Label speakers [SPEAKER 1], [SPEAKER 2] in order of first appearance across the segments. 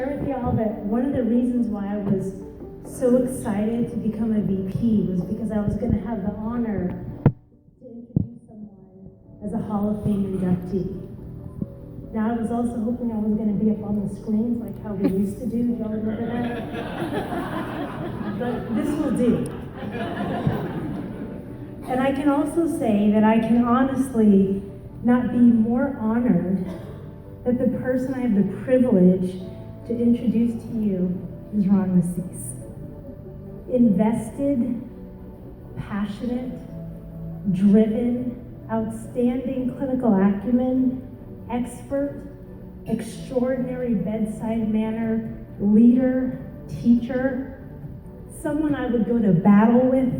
[SPEAKER 1] share with y'all that one of the reasons why I was so excited to become a VP was because I was going to have the honor to introduce someone as a Hall of Fame inductee. Now, I was also hoping I was going to be up on the screens like how we used to do. Do y'all remember that? But this will do. And I can also say that I can honestly not be more honored that the person I have the privilege to introduce to you is Ron Rassis. Invested, passionate, driven, outstanding clinical acumen, expert, extraordinary bedside manner, leader, teacher, someone I would go to battle with,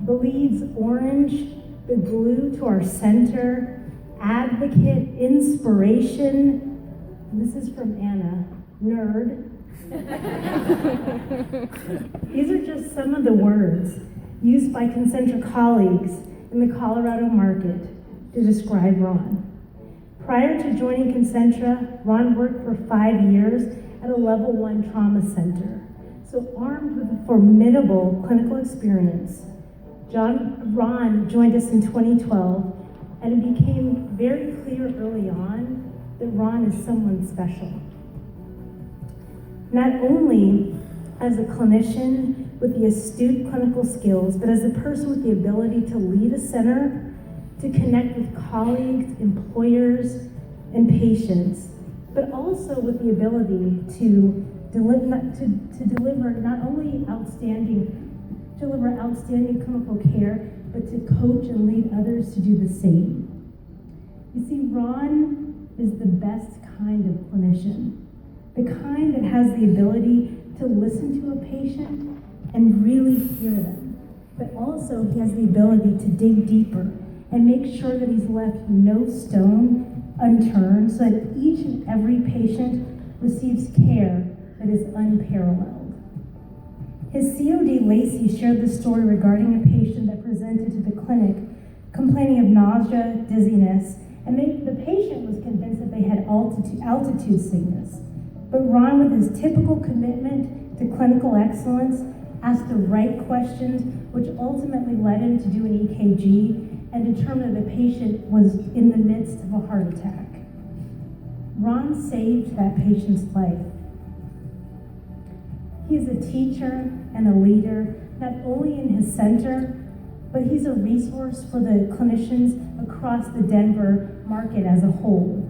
[SPEAKER 1] bleeds orange, the glue to our center, advocate, inspiration. This is from Anna, nerd. These are just some of the words used by Concentra colleagues in the Colorado market to describe Ron. Prior to joining Concentra, Ron worked for 5 years at a level 1 trauma center. So armed with a formidable clinical experience, Ron joined us in 2012, and it became very clear early on that Ron is someone special. Not only as a clinician with the astute clinical skills, but as a person with the ability to lead a center, to connect with colleagues, employers, and patients, but also with the ability to deliver not only outstanding clinical care, but to coach and lead others to do the same. You see, Ron is the best kind of clinician, the kind that has the ability to listen to a patient and really hear them, but also he has the ability to dig deeper and make sure that he's left no stone unturned so that each and every patient receives care that is unparalleled. His COD Lacey shared the story regarding a patient that presented to the clinic complaining of nausea, dizziness, and the patient was convinced that they had altitude sickness. But Ron, with his typical commitment to clinical excellence, asked the right questions, which ultimately led him to do an EKG and determined that the patient was in the midst of a heart attack. Ron saved that patient's life. He is a teacher and a leader, not only in his center, but he's a resource for the clinicians across the Denver market as a whole.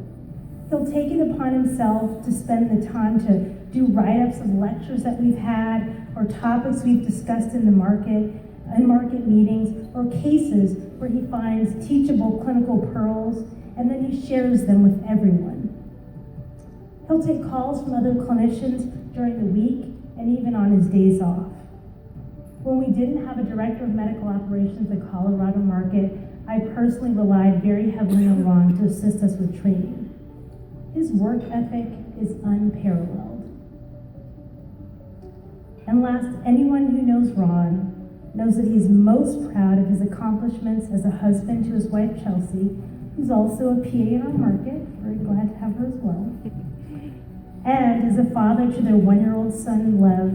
[SPEAKER 1] He'll take it upon himself to spend the time to do write-ups of lectures that we've had or topics we've discussed in market meetings, or cases where he finds teachable clinical pearls, and then he shares them with everyone. He'll take calls from other clinicians during the week and even on his days off. When we didn't have a director of medical operations at Colorado Market, I personally relied very heavily on Ron to assist us with training. His work ethic is unparalleled. And last, anyone who knows Ron knows that he's most proud of his accomplishments as a husband to his wife, Chelsea, who's also a PA in our market. Very glad to have her as well. And as a father to their 1-year-old son, Lev,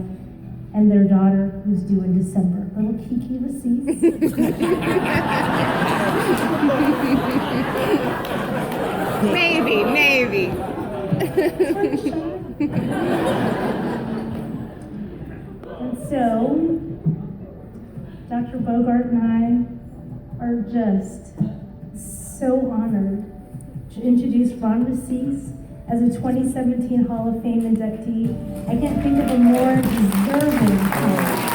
[SPEAKER 1] and their daughter, who's due in December. Little Kiki Rassis.
[SPEAKER 2] Maybe.
[SPEAKER 1] And so, Dr. Bogart and I are just so honored to introduce Ron Rassis as a 2017 Hall of Fame inductee. I can't think of a more deserving candidate.